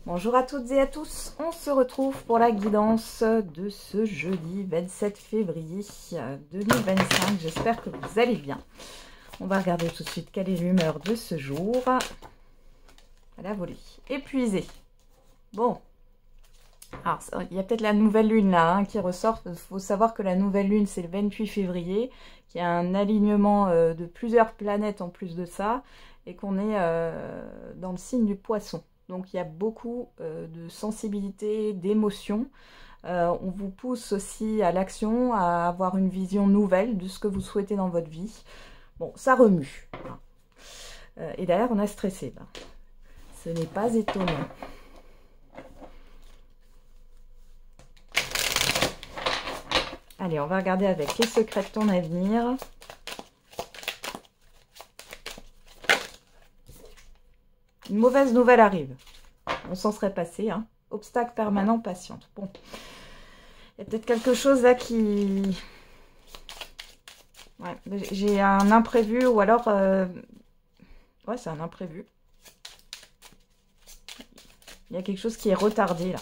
Bonjour à toutes et à tous, on se retrouve pour la guidance de ce jeudi 27 février 2025. J'espère que vous allez bien. On va regarder tout de suite quelle est l'humeur de ce jour. À la volée. Épuisé. Bon. Alors, il y a peut-être la nouvelle lune là qui ressort. Il faut savoir que la nouvelle lune, c'est le 28 février, qu'il y a un alignement de plusieurs planètes en plus de ça, et qu'on est dans le signe du poisson. Donc il y a beaucoup de sensibilité, d'émotion. On vous pousse aussi à l'action, à avoir une vision nouvelle de ce que vous souhaitez dans votre vie. Bon, ça remue. Et d'ailleurs, on a stressé. Là. Ce n'est pas étonnant. Allez, on va regarder avec les secrets de ton avenir. Une mauvaise nouvelle arrive. On s'en serait passé. Hein. Obstacle permanent, patiente. Bon. Il y a peut-être quelque chose là qui... Ouais, j'ai un imprévu ou alors... Ouais, c'est un imprévu. Il y a quelque chose qui est retardé là.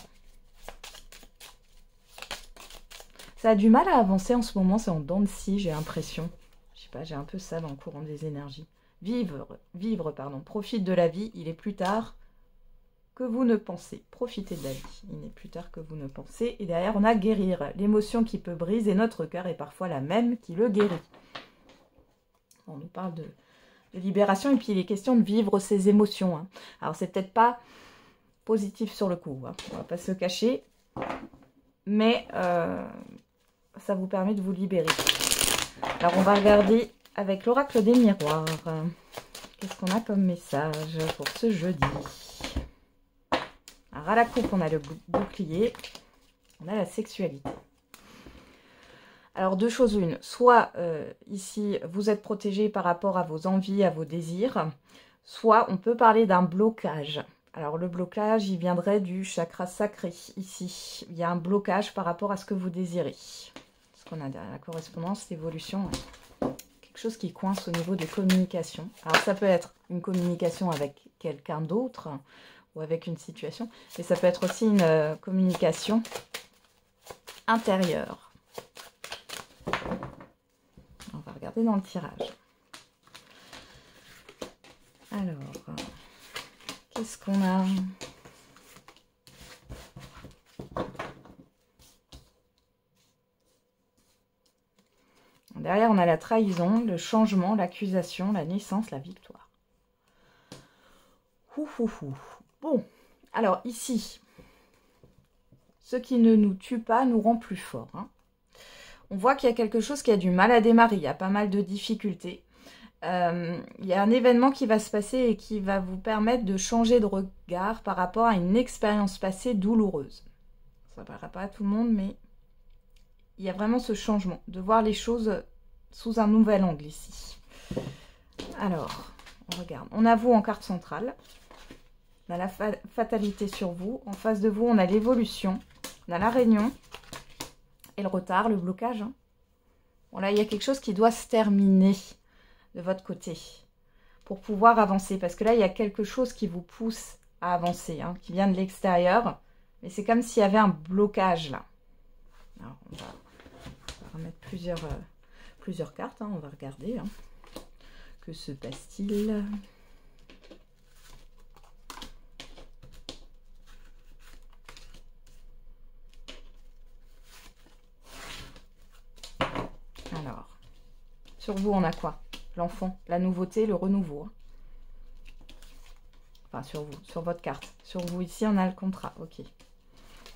Ça a du mal à avancer en ce moment. C'est en dents de scie, j'ai l'impression. Je sais pas, j'ai un peu ça dans le courant des énergies. Vivre, pardon. Profite de la vie, il est plus tard que vous ne pensez. Profitez de la vie, il n'est plus tard que vous ne pensez. Et derrière, on a guérir. L'émotion qui peut briser notre cœur est parfois la même qui le guérit. On nous parle de libération et puis il est question de vivre ses émotions. Hein. Alors, c'est peut-être pas positif sur le coup, hein. On va pas se cacher. Mais ça vous permet de vous libérer. Alors, on va regarder avec l'oracle des miroirs. Qu'est-ce qu'on a comme message pour ce jeudi? Alors, à la coupe, on a le bouclier. On a la sexualité. Alors, deux choses l'une. Soit, ici, vous êtes protégé par rapport à vos envies, à vos désirs. Soit, on peut parler d'un blocage. Alors, le blocage, il viendrait du chakra sacré, ici. Il y a un blocage par rapport à ce que vous désirez. Ce qu'on a derrière la correspondance, l'évolution. Ouais. Quelque chose qui coince au niveau des communications. Alors, ça peut être une communication avec quelqu'un d'autre ou avec une situation. Mais ça peut être aussi une communication intérieure. On va regarder dans le tirage. Alors... Qu'est-ce qu'on a? Derrière, on a la trahison, le changement, l'accusation, la naissance, la victoire. Bon, alors ici, ce qui ne nous tue pas nous rend plus forts. Hein. On voit qu'il y a quelque chose qui a du mal à démarrer, il y a pas mal de difficultés. Il y a un événement qui va se passer et qui va vous permettre de changer de regard par rapport à une expérience passée douloureuse. Ça ne paraît pas à tout le monde, mais il y a vraiment ce changement, de voir les choses sous un nouvel angle ici. Alors, on regarde. On a vous en carte centrale. On a la fatalité sur vous. En face de vous, on a l'évolution. On a la réunion et le retard, le blocage. Hein. Bon, là, il y a quelque chose qui doit se terminer de votre côté pour pouvoir avancer, parce que là il y a quelque chose qui vous pousse à avancer, hein, qui vient de l'extérieur, mais c'est comme s'il y avait un blocage là. Alors, on va remettre plusieurs cartes, hein, on va regarder, hein. Que se passe-t-il? Alors, sur vous on a quoi? L'enfant, la nouveauté, le renouveau. Enfin, sur vous, sur votre carte. Sur vous, ici, on a le contrat. Ok.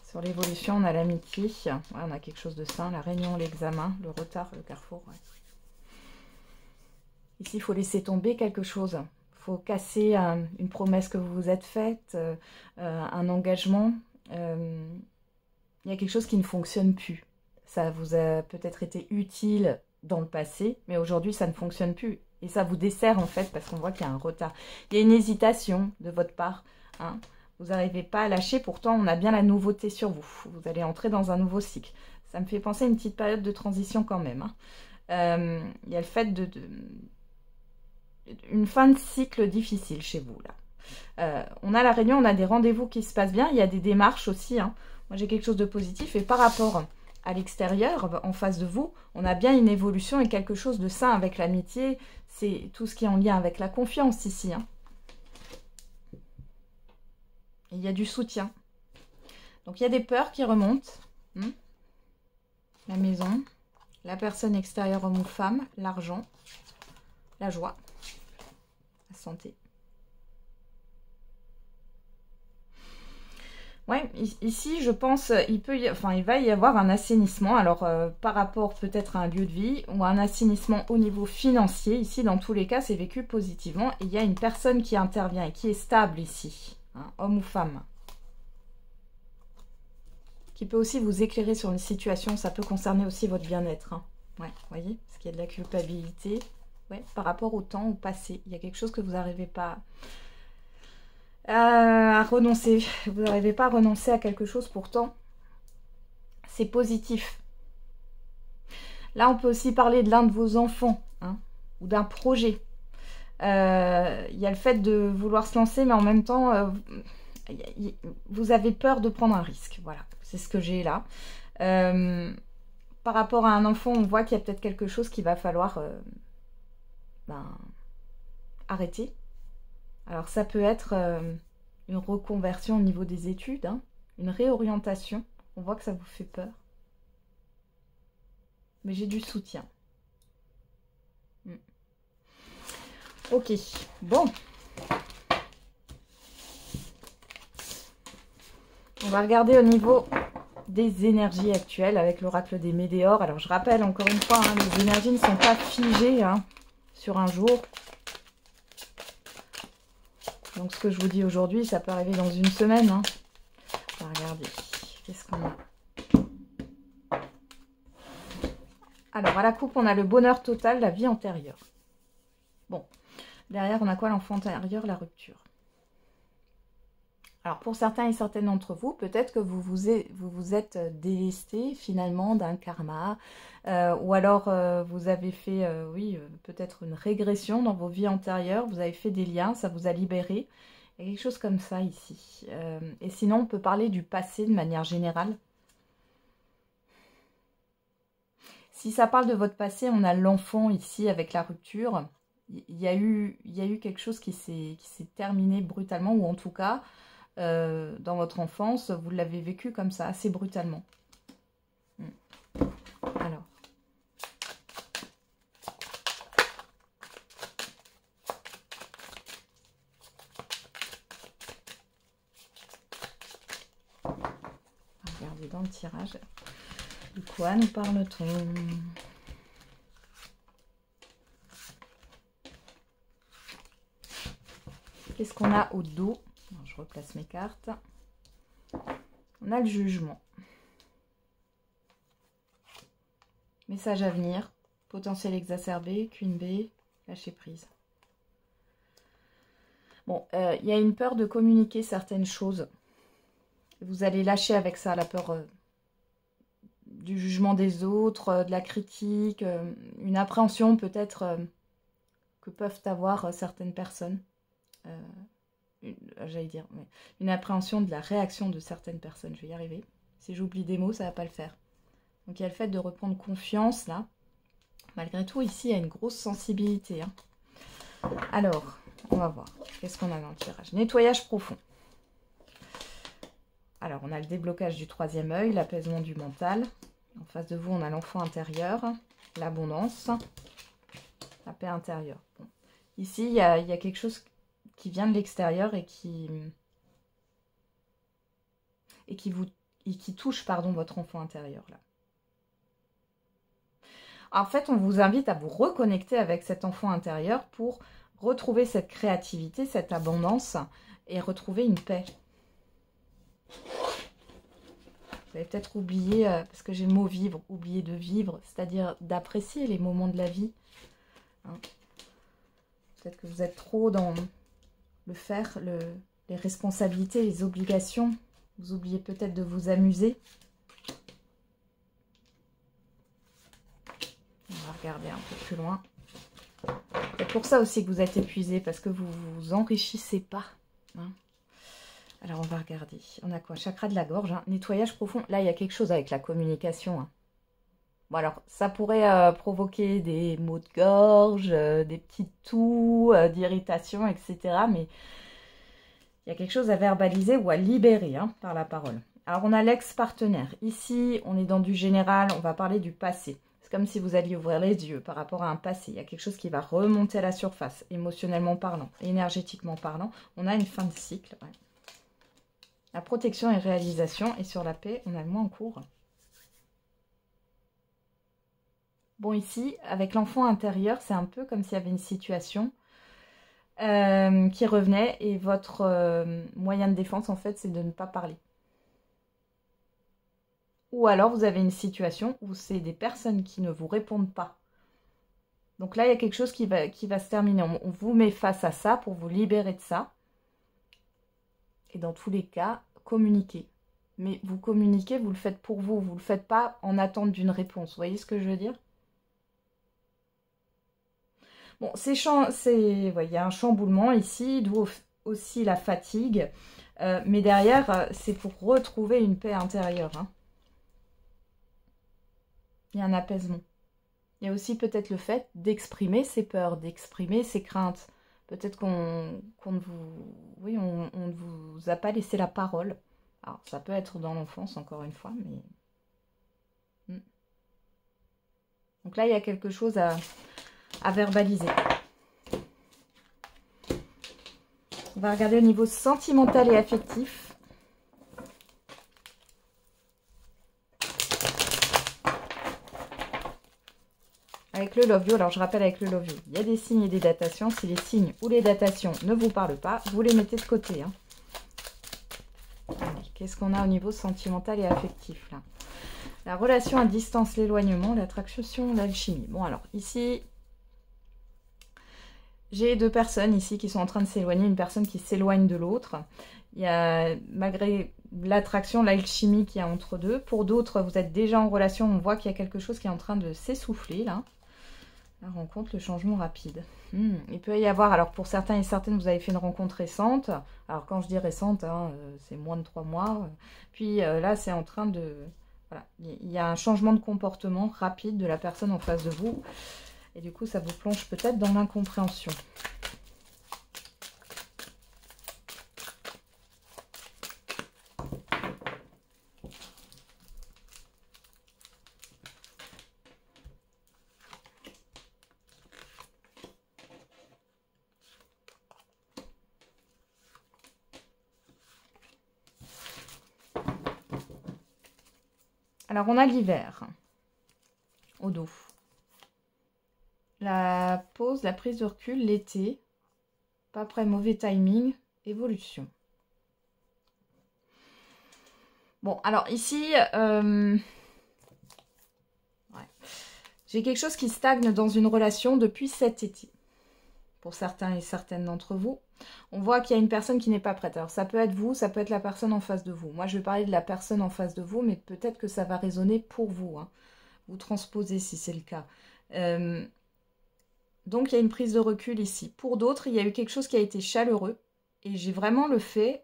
Sur l'évolution, on a l'amitié. Ouais, on a quelque chose de sain. La réunion, l'examen, le retard, le carrefour. Ouais. Ici, il faut laisser tomber quelque chose. Il faut casser une promesse que vous vous êtes faite, un engagement. Il y a quelque chose qui ne fonctionne plus. Ça vous a peut-être été utile dans le passé, mais aujourd'hui ça ne fonctionne plus et ça vous dessert en fait parce qu'on voit qu'il y a un retard, il y a une hésitation de votre part, hein. Vous n'arrivez pas à lâcher, pourtant on a bien la nouveauté sur vous, vous allez entrer dans un nouveau cycle. Ça me fait penser à une petite période de transition quand même, hein. Il y a le fait une fin de cycle difficile chez vous là. On a la réunion, on a des rendez-vous qui se passent bien. Il y a des démarches aussi. Hein. Moi, j'ai quelque chose de positif. Et par rapport à l'extérieur, en face de vous, on a bien une évolution et quelque chose de sain avec l'amitié. C'est tout ce qui est en lien avec la confiance ici. Hein. Et il y a du soutien. Donc, il y a des peurs qui remontent. La maison, la personne extérieure, homme ou femme, l'argent, la joie, la santé. Ouais, ici, je pense, il va y avoir un assainissement. Alors, par rapport peut-être à un lieu de vie ou un assainissement au niveau financier. Ici, dans tous les cas, c'est vécu positivement. Et il y a une personne qui intervient et qui est stable ici, hein, homme ou femme. Qui peut aussi vous éclairer sur une situation. Ça peut concerner aussi votre bien-être. Hein. Ouais, vous voyez, parce qu'il y a de la culpabilité. Ouais, par rapport au temps, au passé. Il y a quelque chose que vous n'arrivez pas à renoncer. Vous n'arrivez pas à renoncer à quelque chose, pourtant c'est positif. Là, on peut aussi parler de l'un de vos enfants, hein, ou d'un projet. Il y a le fait de vouloir se lancer, mais en même temps, vous avez peur de prendre un risque. Voilà, c'est ce que j'ai là. Par rapport à un enfant, on voit qu'il y a peut-être quelque chose qu'il va falloir arrêter. Alors ça peut être une reconversion au niveau des études, hein, une réorientation. On voit que ça vous fait peur. Mais j'ai du soutien. Ok, bon. On va regarder au niveau des énergies actuelles avec l'oracle des Médéores. Alors je rappelle encore une fois, hein, les énergies ne sont pas figées hein, sur un jour. Donc ce que je vous dis aujourd'hui, ça peut arriver dans une semaine. Hein. On va regarder. Qu'est-ce qu'on a? Alors à la coupe, on a le bonheur total, la vie antérieure. Bon. Derrière, on a quoi? L'enfant intérieur, la rupture. Alors pour certains et certaines d'entre vous, peut-être que vous vous êtes délesté finalement d'un karma, ou alors vous avez fait, peut-être une régression dans vos vies antérieures, vous avez fait des liens, ça vous a libéré. Il y a quelque chose comme ça ici. Et sinon, on peut parler du passé de manière générale. Si ça parle de votre passé, on a l'enfant ici avec la rupture. Il y a eu quelque chose qui s'est terminé brutalement, ou en tout cas, dans votre enfance, vous l'avez vécu comme ça, assez brutalement. Alors. On va regarder dans le tirage. De quoi nous parle-t-on ? Qu'est-ce qu'on a au dos? Alors, je replace mes cartes. On a le jugement. Message à venir. Potentiel exacerbé. Queen B. Lâcher prise. Bon, il y a une peur de communiquer certaines choses. Vous allez lâcher avec ça la peur du jugement des autres, de la critique, une appréhension peut-être que peuvent avoir certaines personnes. J'allais dire, une appréhension de la réaction de certaines personnes. Je vais y arriver. Si j'oublie des mots, ça ne va pas le faire. Donc il y a le fait de reprendre confiance là. Malgré tout, ici, il y a une grosse sensibilité. Hein. Alors, on va voir. Qu'est-ce qu'on a dans le tirage? Nettoyage profond. Alors, on a le déblocage du troisième œil, l'apaisement du mental. En face de vous, on a l'enfant intérieur, l'abondance, la paix intérieure. Bon. Ici, il y a quelque chose qui vient de l'extérieur et qui touche votre enfant intérieur là. En fait, on vous invite à vous reconnecter avec cet enfant intérieur pour retrouver cette créativité, cette abondance et retrouver une paix. Vous avez peut-être oublié, parce que j'ai le mot vivre, oublier de vivre, c'est-à-dire d'apprécier les moments de la vie. Hein. Peut-être que vous êtes trop dans le faire, les responsabilités, les obligations. Vous oubliez peut-être de vous amuser. On va regarder un peu plus loin. C'est pour ça aussi que vous êtes épuisé, parce que vous vous enrichissez pas. hein. Alors, on va regarder. On a quoi? Chakra de la gorge, hein. Nettoyage profond. Là, il y a quelque chose avec la communication, hein. Bon, alors, ça pourrait provoquer des maux de gorge, des petits toux, d'irritation, etc. Mais il y a quelque chose à verbaliser ou à libérer, hein, par la parole. Alors, on a l'ex-partenaire. Ici, on est dans du général, on va parler du passé. C'est comme si vous alliez ouvrir les yeux par rapport à un passé. Il y a quelque chose qui va remonter à la surface, émotionnellement parlant, énergétiquement parlant. On a une fin de cycle. Ouais. La protection et réalisation. Et sur la paix, on a le mois en cours. Bon, ici, avec l'enfant intérieur, c'est un peu comme s'il y avait une situation qui revenait. Et votre moyen de défense, en fait, c'est de ne pas parler. Ou alors, vous avez une situation où c'est des personnes qui ne vous répondent pas. Donc là, il y a quelque chose qui va se terminer. On vous met face à ça pour vous libérer de ça. Et dans tous les cas, communiquez. Mais vous communiquez, vous le faites pour vous. Vous ne le faites pas en attente d'une réponse. Vous voyez ce que je veux dire? Bon, ouais, il y a un chamboulement ici, d'où aussi la fatigue. Mais derrière, c'est pour retrouver une paix intérieure, hein. Il y a un apaisement. Il y a aussi peut-être le fait d'exprimer ses peurs, d'exprimer ses craintes. Peut-être qu'on ne vous... Oui, on ne vous a pas laissé la parole. Alors, ça peut être dans l'enfance, encore une fois, mais... Donc là, il y a quelque chose à verbaliser. On va regarder au niveau sentimental et affectif. Avec le Love You, alors je rappelle avec le Love You, il y a des signes et des datations. Si les signes ou les datations ne vous parlent pas, vous les mettez de côté, hein. Qu'est-ce qu'on a au niveau sentimental et affectif là? La relation à distance, l'éloignement, l'attraction, l'alchimie. Bon alors, ici, j'ai deux personnes ici qui sont en train de s'éloigner, une personne qui s'éloigne de l'autre. Il y a, malgré l'attraction, l'alchimie qu'il y a entre deux. Pour d'autres, vous êtes déjà en relation, on voit qu'il y a quelque chose qui est en train de s'essouffler là. La rencontre, le changement rapide. Il peut y avoir, alors pour certains et certaines, vous avez fait une rencontre récente. Alors quand je dis récente, hein, c'est moins de 3 mois. Puis là, c'est en train de... Voilà, il y a un changement de comportement rapide de la personne en face de vous. Et du coup, ça vous plonge peut-être dans l'incompréhension. Alors, on a l'hiver au dos. La pause, la prise de recul, l'été. Pas prêt, mauvais timing, évolution. Bon, alors ici, ouais. J'ai quelque chose qui stagne dans une relation depuis cet été. Pour certains et certaines d'entre vous. On voit qu'il y a une personne qui n'est pas prête. Alors ça peut être vous, ça peut être la personne en face de vous. Moi je vais parler de la personne en face de vous, mais peut-être que ça va résonner pour vous, hein. Vous transposez si c'est le cas. Donc il y a une prise de recul ici. Pour d'autres, il y a eu quelque chose qui a été chaleureux. Et j'ai vraiment le fait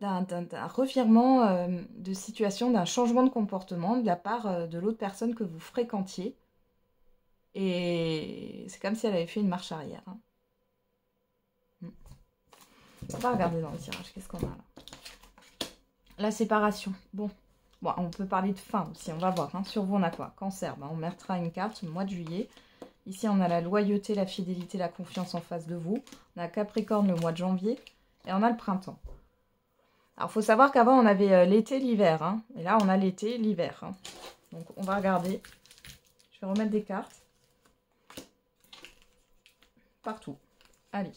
d'un revirement de situation, d'un changement de comportement de la part de l'autre personne que vous fréquentiez. Et c'est comme si elle avait fait une marche arrière, hein. On va regarder dans le tirage, qu'est-ce qu'on a là? La séparation. Bon, on peut parler de fin aussi, on va voir, hein. Sur vous, on a quoi? Cancer, on mettra une carte, mois de juillet. Ici, on a la loyauté, la fidélité, la confiance en face de vous. On a Capricorne le mois de janvier. Et on a le printemps. Alors, il faut savoir qu'avant, on avait l'été, l'hiver, hein. Et là, on a l'été, l'hiver, hein. Donc, on va regarder. Je vais remettre des cartes. Partout. Allez.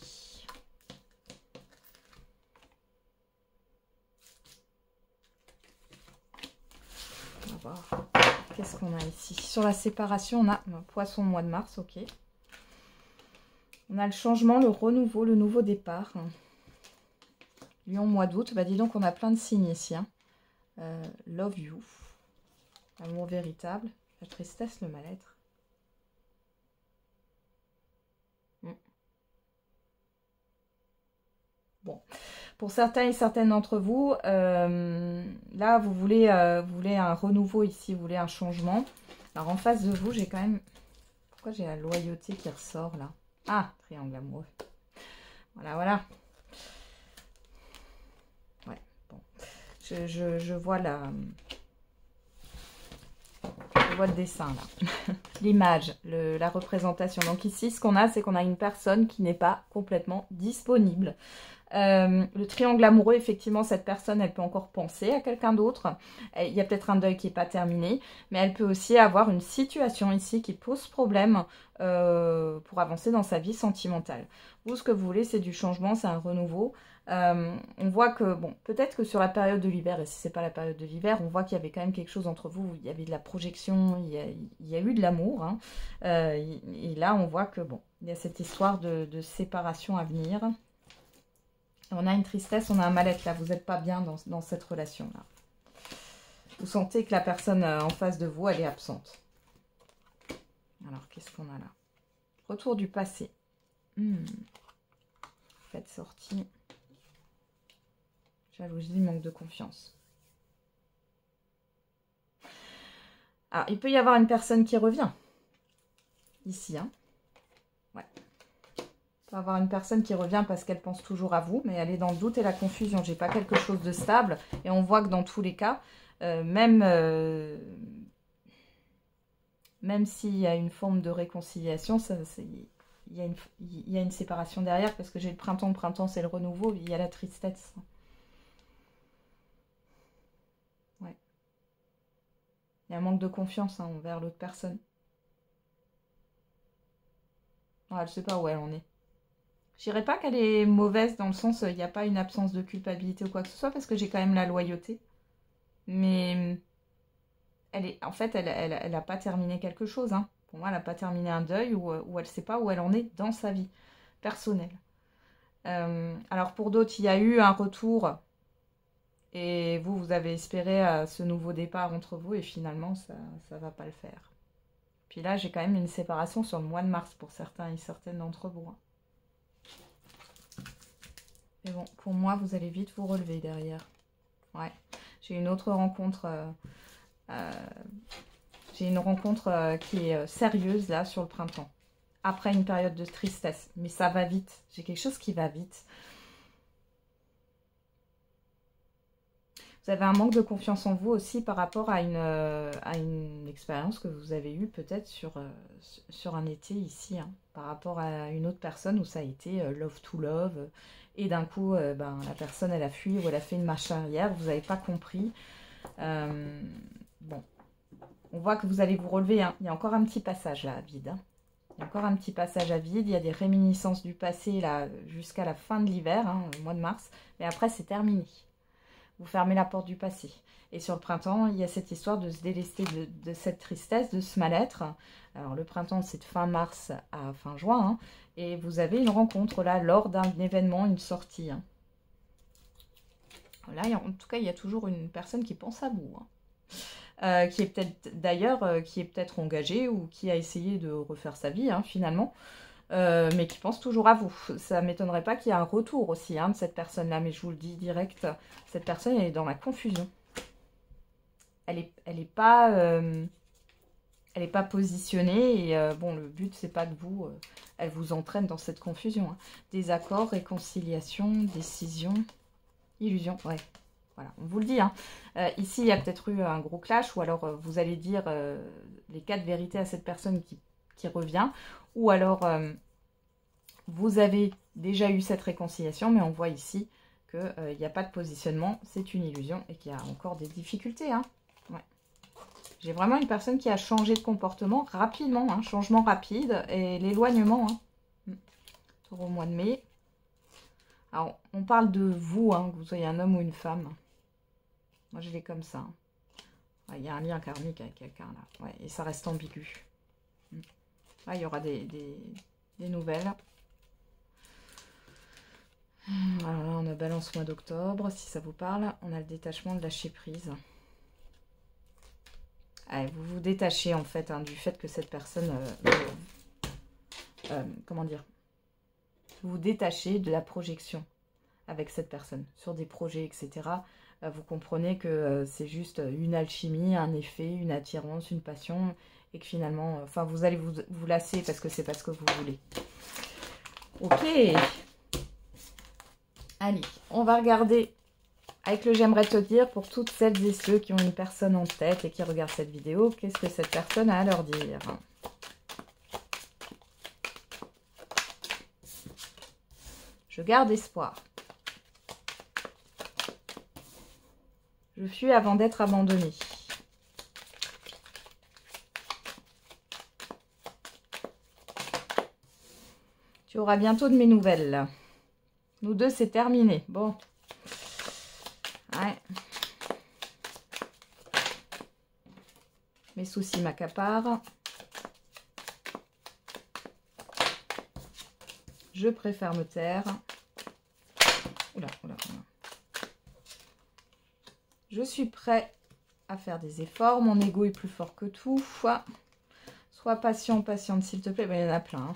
On va voir. Qu'est-ce qu'on a ici? Sur la séparation, on a Poisson mois de mars, ok. On a le changement, le renouveau, le nouveau départ. Lion mois d'août. Bah dis donc, on a plein de signes ici, hein. Love you. Amour véritable. La tristesse, le mal-être. Bon, pour certains et certaines d'entre vous, là, vous voulez un renouveau ici, vous voulez un changement. Alors, en face de vous, j'ai quand même... Pourquoi j'ai la loyauté qui ressort, là? Ah, triangle amoureux. Voilà, voilà. Ouais, bon. Je vois la... Je vois le dessin, là. L'image, la représentation. Donc ici, ce qu'on a, c'est qu'on a une personne qui n'est pas complètement disponible. Le triangle amoureux, effectivement, cette personne, elle peut encore penser à quelqu'un d'autre. Il y a peut-être un deuil qui n'est pas terminé, mais elle peut aussi avoir une situation ici qui pose problème pour avancer dans sa vie sentimentale. Vous, ce que vous voulez, c'est du changement, c'est un renouveau. On voit que, bon, peut-être que sur la période de l'hiver, et si c'est pas la période de l'hiver, on voit qu'il y avait quand même quelque chose entre vous, il y avait de la projection, il y a eu de l'amour, hein. Et là, on voit que, bon, il y a cette histoire de séparation à venir. On a une tristesse, on a un mal-être là, vous n'êtes pas bien dans cette relation-là. Vous sentez que la personne en face de vous, elle est absente. Alors, qu'est-ce qu'on a là? Retour du passé. Faites sortie. Jalousie, manque de confiance. Alors, il peut y avoir une personne qui revient. Ici, hein. Ouais. Il peut y avoir une personne qui revient parce qu'elle pense toujours à vous, mais elle est dans le doute et la confusion. J'ai pas quelque chose de stable. Et on voit que dans tous les cas, même s'il y a une forme de réconciliation, il y a une séparation derrière parce que j'ai le printemps c'est le renouveau, il y a la tristesse. Ouais. Il y a un manque de confiance envers l'autre personne. Elle ne sait pas où elle en est. Je dirais pas qu'elle est mauvaise dans le sens, il n'y a pas une absence de culpabilité ou quoi que ce soit parce que j'ai quand même la loyauté. Mais en fait, elle n'a pas terminé quelque chose. Hein. Pour moi, elle n'a pas terminé un deuil ou elle ne sait pas où elle en est dans sa vie personnelle. Alors pour d'autres, il y a eu un retour et vous avez espéré ce nouveau départ entre vous et finalement, ça ne va pas le faire. Puis là, j'ai quand même une séparation sur le mois de mars pour certains et certaines d'entre vous. Hein. Mais bon, pour moi, vous allez vite vous relever derrière. Ouais, j'ai une autre rencontre... j'ai une rencontre qui est sérieuse là sur le printemps. Après une période de tristesse. Mais ça va vite. J'ai quelque chose qui va vite. Vous avez un manque de confiance en vous aussi par rapport à une expérience que vous avez eue peut-être sur un été ici. Hein, par rapport à une autre personne où ça a été love to love. Et d'un coup, la personne elle a fui ou elle a fait une marche arrière. Vous n'avez pas compris. Bon. On voit que vous allez vous relever. Hein. Il y a encore un petit passage là à vide. Hein. Il y a encore un petit passage à vide. Il y a des réminiscences du passé là jusqu'à la fin de l'hiver, hein, le mois de mars. Mais après, c'est terminé. Vous fermez la porte du passé. Et sur le printemps, il y a cette histoire de se délester de cette tristesse, de ce mal-être. Alors, le printemps, c'est de fin mars à fin juin. Hein, et vous avez une rencontre là lors d'un événement, une sortie. Hein. Là, en tout cas, il y a toujours une personne qui pense à vous. Hein. Qui est peut-être d'ailleurs qui est peut-être engagée ou qui a essayé de refaire sa vie hein, finalement, mais qui pense toujours à vous. Ça ne m'étonnerait pas qu'il y ait un retour aussi hein, de cette personne-là, mais je vous le dis direct, cette personne elle est dans la confusion. Elle est pas positionnée et bon le but c'est pas que vous, elle vous entraîne dans cette confusion. Hein. Désaccord, réconciliation, décision, illusion, ouais. Voilà, on vous le dit. Hein. Ici, il y a peut-être eu un gros clash, ou alors vous allez dire les 4 vérités à cette personne qui revient, ou alors vous avez déjà eu cette réconciliation, mais on voit ici qu'il n'y a pas de positionnement, c'est une illusion, et qu'il y a encore des difficultés. Hein. Ouais. J'ai vraiment une personne qui a changé de comportement rapidement, hein, changement rapide, et l'éloignement. Hein. Au mois de mai. Alors, on parle de vous, hein, que vous soyez un homme ou une femme. Moi, je l'ai comme ça. Hein. Ouais, il y a un lien karmique avec quelqu'un, là. Ouais, et ça reste ambigu. Là, il y aura des nouvelles. Alors là, on a balance mois d'octobre, si ça vous parle. On a le détachement de lâcher prise. Allez, vous vous détachez, en fait, hein, du fait que cette personne... comment dire? Vous vous détachez de la projection. avec cette personne, sur des projets, etc. Vous comprenez que c'est juste une alchimie, un effet, une attirance, une passion, et que finalement, enfin, vous allez vous lasser parce que c'est pas ce que vous voulez. Ok. Allez, on va regarder avec le j'aimerais te dire pour toutes celles et ceux qui ont une personne en tête et qui regardent cette vidéo, qu'est-ce que cette personne a à leur dire? Je garde espoir. Je fuis avant d'être abandonnée. Tu auras bientôt de mes nouvelles. Nous deux, c'est terminé. Bon. Ouais. Mes soucis m'accaparent. Je préfère me taire. Oula, oula, oula. Je suis prêt à faire des efforts. Mon ego est plus fort que tout. Sois patient, patiente, s'il te plaît. Ben, il y en a plein. Hein.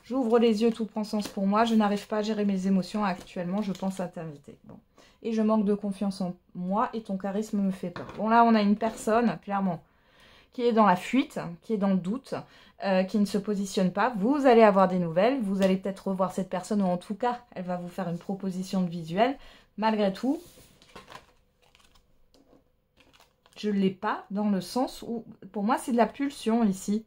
J'ouvre les yeux, tout prend sens pour moi. Je n'arrive pas à gérer mes émotions actuellement. Je pense à t'inviter. Bon. Et je manque de confiance en moi et ton charisme me fait peur. Bon, là, on a une personne, clairement, qui est dans la fuite, qui est dans le doute, qui ne se positionne pas. Vous allez avoir des nouvelles. Vous allez peut-être revoir cette personne ou en tout cas, elle va vous faire une proposition de visuel. Malgré tout, je ne l'ai pas dans le sens où, pour moi, c'est de la pulsion ici.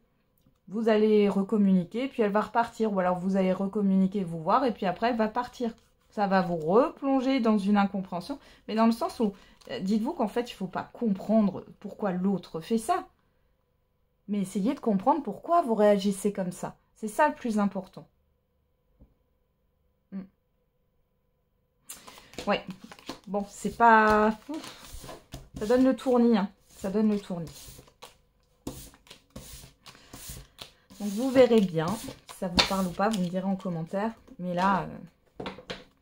Vous allez recommuniquer, puis elle va repartir. Ou alors, vous allez recommuniquer, vous voir, et puis après, elle va partir. Ça va vous replonger dans une incompréhension. Mais dans le sens où, dites-vous qu'en fait, il ne faut pas comprendre pourquoi l'autre fait ça. Mais essayez de comprendre pourquoi vous réagissez comme ça. C'est ça le plus important. Ouais. Bon, c'est pas... Ouf. Ça donne le tournis, hein. Ça donne le tournis. Donc, vous verrez bien si ça vous parle ou pas. Vous me direz en commentaire. Mais là,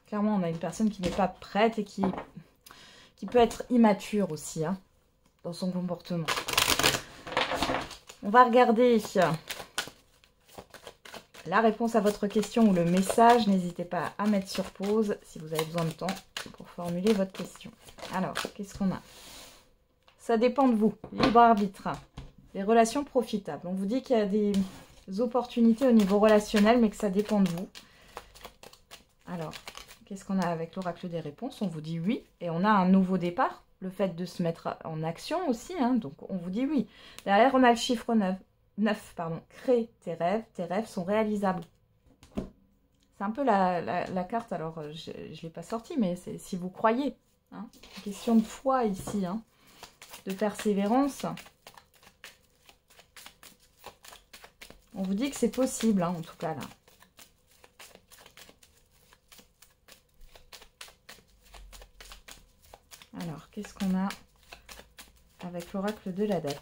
clairement, on a une personne qui n'est pas prête et qui peut être immature aussi, hein, dans son comportement. On va regarder la réponse à votre question ou le message. N'hésitez pas à mettre sur pause si vous avez besoin de temps pour formuler votre question. Alors, qu'est-ce qu'on a? Ça dépend de vous. Libre arbitre. Les relations profitables. On vous dit qu'il y a des opportunités au niveau relationnel, mais que ça dépend de vous. Alors, qu'est-ce qu'on a avec l'oracle des réponses? On vous dit oui. Et on a un nouveau départ. Le fait de se mettre en action aussi. Hein, donc, on vous dit oui. Derrière, on a le chiffre 9. Crée tes rêves sont réalisables. C'est un peu la carte. Alors, je ne l'ai pas sortie, mais c'est si vous croyez. Hein, une question de foi ici. Hein. De persévérance. On vous dit que c'est possible, hein, en tout cas là. Alors, qu'est-ce qu'on a avec l'oracle de la date?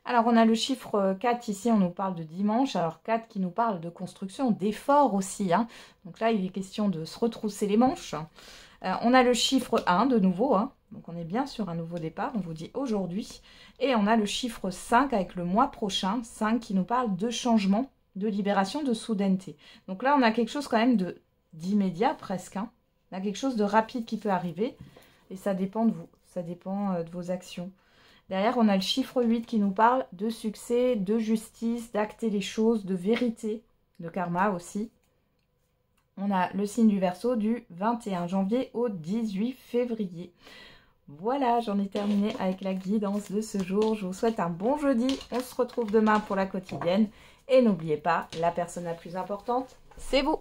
Alors, on a le chiffre 4 ici, on nous parle de dimanche. Alors, 4 qui nous parle de construction, d'effort aussi. Hein. Donc là, il est question de se retrousser les manches. On a le chiffre 1 de nouveau. Hein. Donc, on est bien sur un nouveau départ. On vous dit aujourd'hui. Et on a le chiffre 5 avec le mois prochain. 5 qui nous parle de changement, de libération, de soudaineté. Donc là, on a quelque chose quand même d'immédiat presque. Hein. On a quelque chose de rapide qui peut arriver. Et ça dépend de vous. Ça dépend de vos actions. Derrière, on a le chiffre 8 qui nous parle de succès, de justice, d'acter les choses, de vérité, de karma aussi. On a le signe du Verseau du 21 janvier au 18 février. Voilà, j'en ai terminé avec la guidance de ce jour. Je vous souhaite un bon jeudi. On se retrouve demain pour la quotidienne. Et n'oubliez pas, la personne la plus importante, c'est vous.